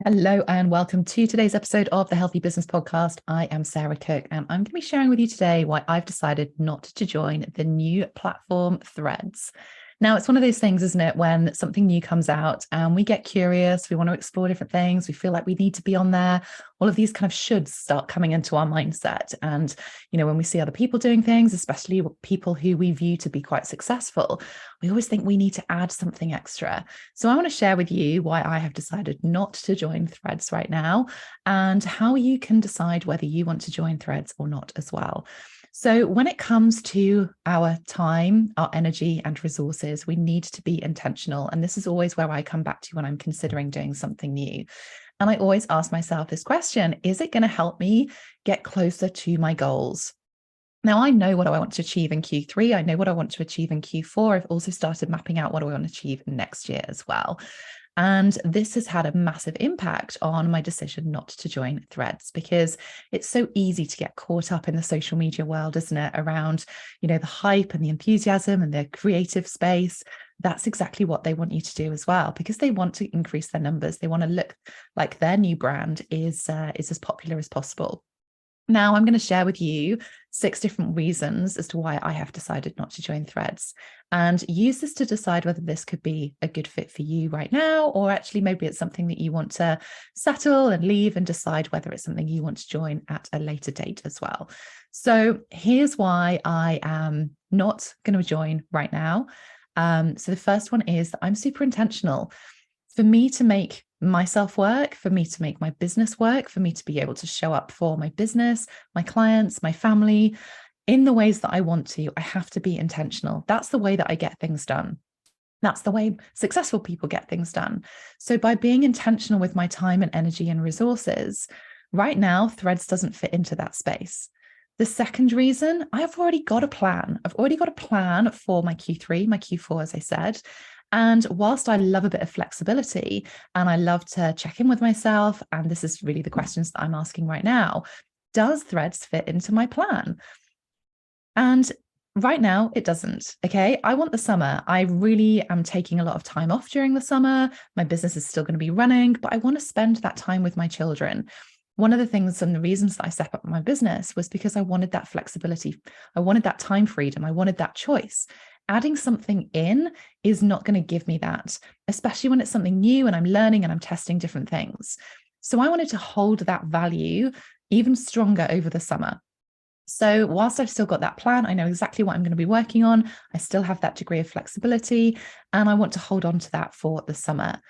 Hello and welcome to today's episode of the Healthy Business Podcast. I am Sarah Cook and I'm going to be sharing with you today why I've decided not to join the new platform Threads. Now, it's one of those things, isn't it, when something new comes out and we get curious, we want to explore different things, we feel like we need to be on there. All of these kind of shoulds start coming into our mindset. And, when we see other people doing things, especially people who we view to be quite successful, we always think we need to add something extra. So I want to share with you why I have decided not to join Threads right now and how you can decide whether you want to join Threads or not as well. So when it comes to our time, our energy and resources, we need to be intentional. And this is always where I come back to when I'm considering doing something new. And I always ask myself this question: is it going to help me get closer to my goals? Now, I know what I want to achieve in Q3. I know what I want to achieve in Q4. I've also started mapping out what I want to achieve next year as well. And this has had a massive impact on my decision not to join Threads, because it's so easy to get caught up in the social media world, isn't it? Around, the hype and the enthusiasm and the creative space. That's exactly what they want you to do as well, because they want to increase their numbers. They want to look like their new brand is as popular as possible. Now, I'm going to share with you 6 different reasons as to why I have decided not to join Threads, and use this to decide whether this could be a good fit for you right now, or actually maybe it's something that you want to settle and leave and decide whether it's something you want to join at a later date as well. So here's why I am not going to join right now. So the first one is that I'm super intentional. For me to make myself work, for me to make my business work, for me to be able to show up for my business, my clients, my family in the ways that I want to, I have to be intentional. That's the way that I get things done. That's the way successful people get things done. So by being intentional with my time and energy and resources, right now, Threads doesn't fit into that space. The second reason, I've already got a plan. I've already got a plan for my Q3, my Q4, as I said. And whilst I love a bit of flexibility and I love to check in with myself, and this is really the questions that I'm asking right now, does Threads fit into my plan? And right now, it doesn't. Okay. I want the summer. I really am taking a lot of time off during the summer. My business is still going to be running, but I want to spend that time with my children. One of the things and the reasons that I set up my business was because I wanted that flexibility. I wanted that time freedom. I wanted that choice. Adding something in is not going to give me that, especially when it's something new and I'm learning and I'm testing different things. So I wanted to hold that value even stronger over the summer. So whilst I've still got that plan, I know exactly what I'm going to be working on. I still have that degree of flexibility, and I want to hold on to that for the summer.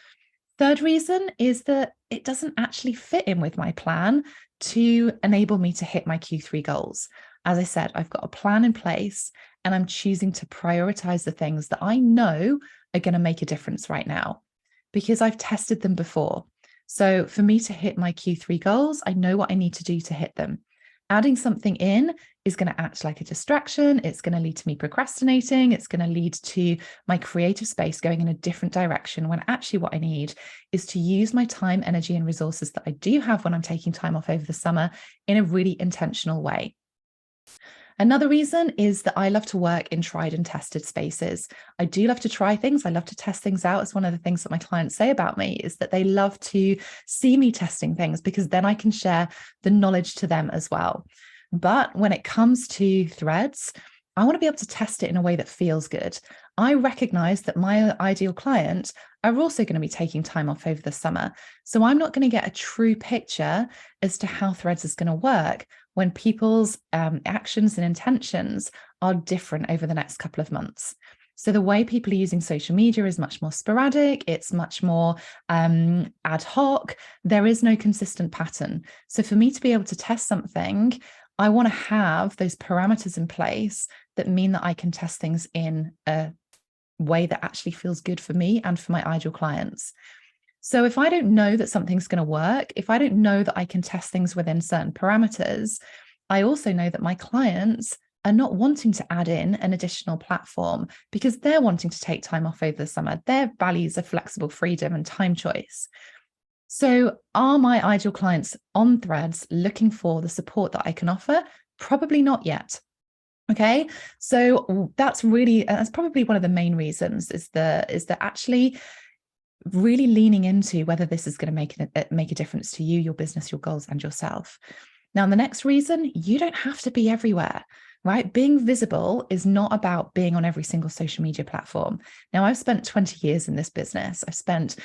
Third reason is that it doesn't actually fit in with my plan to enable me to hit my Q3 goals. As I said, I've got a plan in place and I'm choosing to prioritize the things that I know are going to make a difference right now because I've tested them before. So for me to hit my Q3 goals, I know what I need to do to hit them. Adding something in is going to act like a distraction. It's going to lead to me procrastinating. It's going to lead to my creative space going in a different direction, when actually what I need is to use my time, energy, and resources that I do have when I'm taking time off over the summer in a really intentional way. Another reason is that I love to work in tried and tested spaces. I do love to try things. I love to test things out. It's one of the things that my clients say about me, is that they love to see me testing things, because then I can share the knowledge to them as well. But when it comes to Threads, I want to be able to test it in a way that feels good. I recognize that my ideal client are also going to be taking time off over the summer. So I'm not going to get a true picture as to how Threads is going to work when people's actions and intentions are different over the next couple of months. So the way people are using social media is much more sporadic. It's much more ad hoc. There is no consistent pattern. So for me to be able to test something, I want to have those parameters in place that mean that I can test things in a way that actually feels good for me and for my ideal clients. So if I don't know that something's going to work, if I don't know that I can test things within certain parameters, I also know that my clients are not wanting to add in an additional platform because they're wanting to take time off over the summer. Their values are flexible freedom and time choice. So are my ideal clients on Threads looking for the support that I can offer? Probably not yet. Okay, so that's probably one of the main reasons, is that actually really leaning into whether this is going to make a difference to you, your business, your goals, and yourself. Now, the next reason, you don't have to be everywhere, right? Being visible is not about being on every single social media platform. Now, I've spent 20 years in this business. I've spent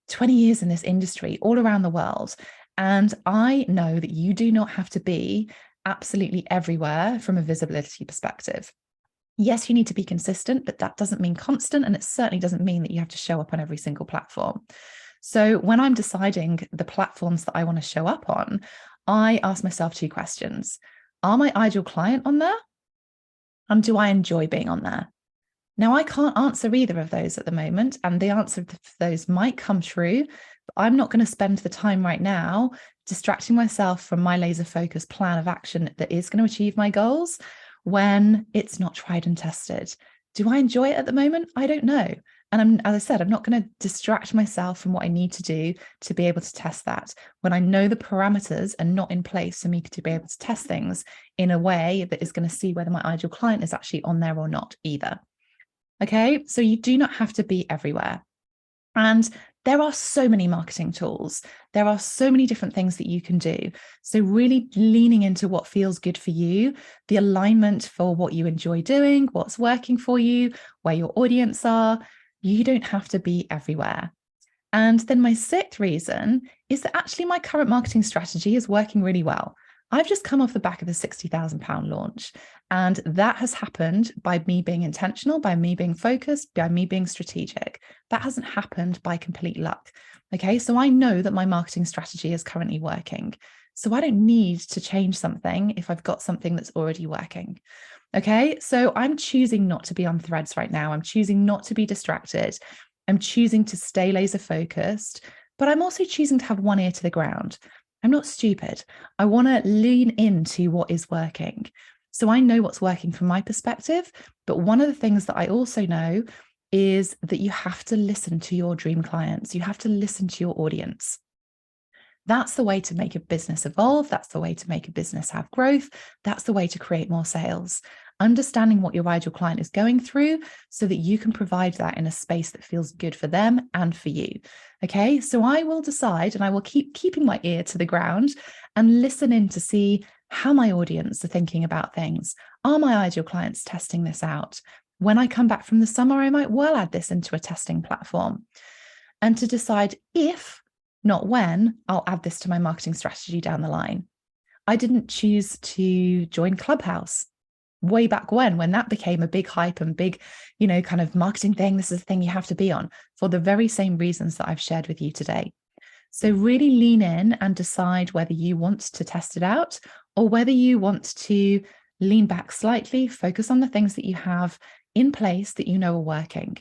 20 years in this industry all around the world. And I know that you do not have to be absolutely everywhere from a visibility perspective. Yes, you need to be consistent, but that doesn't mean constant. And it certainly doesn't mean that you have to show up on every single platform. So when I'm deciding the platforms that I want to show up on, I ask myself two questions. Are my ideal client on there? And do I enjoy being on there? Now, I can't answer either of those at the moment, and the answer to those might come true, but I'm not going to spend the time right now distracting myself from my laser focused plan of action that is going to achieve my goals when it's not tried and tested. Do I enjoy it at the moment? I don't know. And as I said, I'm not going to distract myself from what I need to do to be able to test that when I know the parameters are not in place for me to be able to test things in a way that is going to see whether my ideal client is actually on there or not either. Okay, so you do not have to be everywhere. And there are so many marketing tools. There are so many different things that you can do. So really leaning into what feels good for you, the alignment for what you enjoy doing, what's working for you, where your audience are. You don't have to be everywhere. And then my sixth reason is that actually my current marketing strategy is working really well. I've just come off the back of a £60,000 launch. And that has happened by me being intentional, by me being focused, by me being strategic. That hasn't happened by complete luck. Okay, so I know that my marketing strategy is currently working. So I don't need to change something if I've got something that's already working. Okay, so I'm choosing not to be on Threads right now. I'm choosing not to be distracted. I'm choosing to stay laser focused, but I'm also choosing to have one ear to the ground. I'm not stupid. I want to lean into what is working. So I know what's working from my perspective, but one of the things that I also know is that you have to listen to your dream clients. You have to listen to your audience. That's the way to make a business evolve. That's the way to make a business have growth. That's the way to create more sales. Understanding what your ideal client is going through so that you can provide that in a space that feels good for them and for you. Okay, so I will decide and I will keep keeping my ear to the ground and listen in to see how my audience are thinking about things. Are my ideal clients testing this out? When I come back from the summer, I might well add this into a testing platform. And to decide if, not when, I'll add this to my marketing strategy down the line. I didn't choose to join Clubhouse way back when that became a big hype and big, kind of marketing thing. This is a thing you have to be on for the very same reasons that I've shared with you today. So really lean in and decide whether you want to test it out or whether you want to lean back slightly, focus on the things that you have in place that you know are working.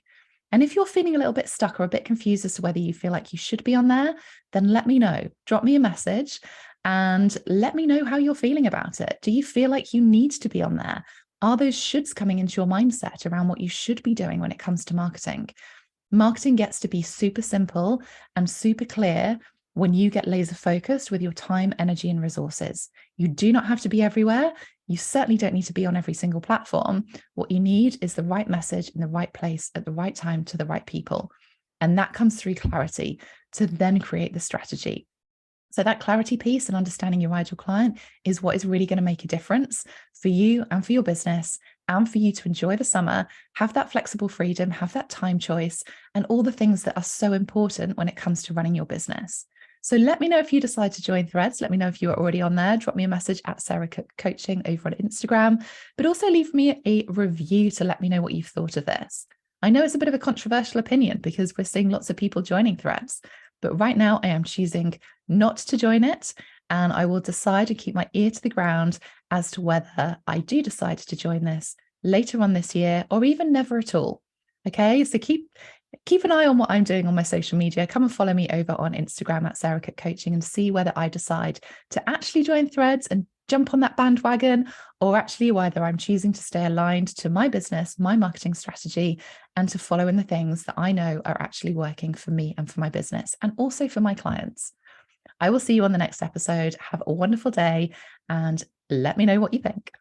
And if you're feeling a little bit stuck or a bit confused as to whether you feel like you should be on there, then let me know. Drop me a message and let me know how you're feeling about it. Do you feel like you need to be on there? Are those shoulds coming into your mindset around what you should be doing when it comes to marketing? Marketing gets to be super simple and super clear when you get laser focused with your time, energy, and resources. You do not have to be everywhere. You certainly don't need to be on every single platform. What you need is the right message in the right place at the right time to the right people. And that comes through clarity to then create the strategy. So that clarity piece and understanding your ideal client is what is really going to make a difference for you and for your business and for you to enjoy the summer, have that flexible freedom, have that time choice, and all the things that are so important when it comes to running your business. So let me know if you decide to join Threads. Let me know if you are already on there. Drop me a message at Sarah Cook Coaching over on Instagram, but also leave me a review to let me know what you've thought of this. I know it's a bit of a controversial opinion because we're seeing lots of people joining Threads, but right now I am choosing not to join it, and I will decide and keep my ear to the ground as to whether I do decide to join this later on this year or even never at all. Okay, so keep an eye on what I'm doing on my social media. Come and follow me over on Instagram at Sarah Cook Coaching and see whether I decide to actually join Threads and jump on that bandwagon, or actually whether I'm choosing to stay aligned to my business, my marketing strategy, and to follow in the things that I know are actually working for me and for my business and also for my clients. I will see you on the next episode. Have a wonderful day and let me know what you think.